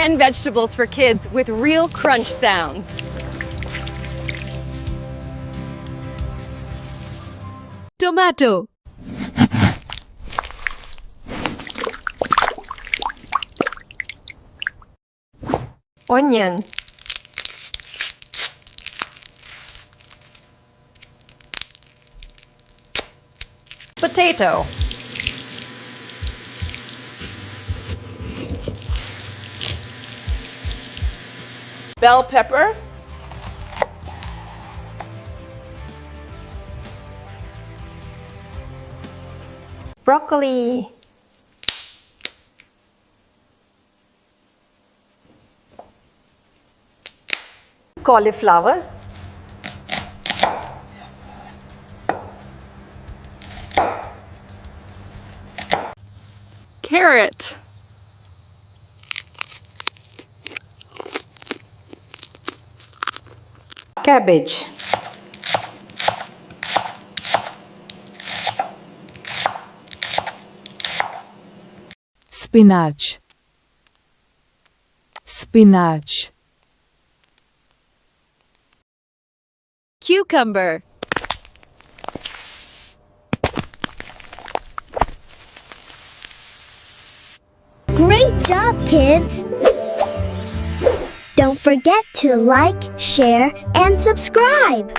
10 vegetables for kids with real crunch sounds. Tomato. Onion. Potato. Bell pepper. Broccoli. Cauliflower. Carrot. Cabbage. Spinach. Spinach. Cucumber. Great job, kids! Don't forget to like, share, and subscribe!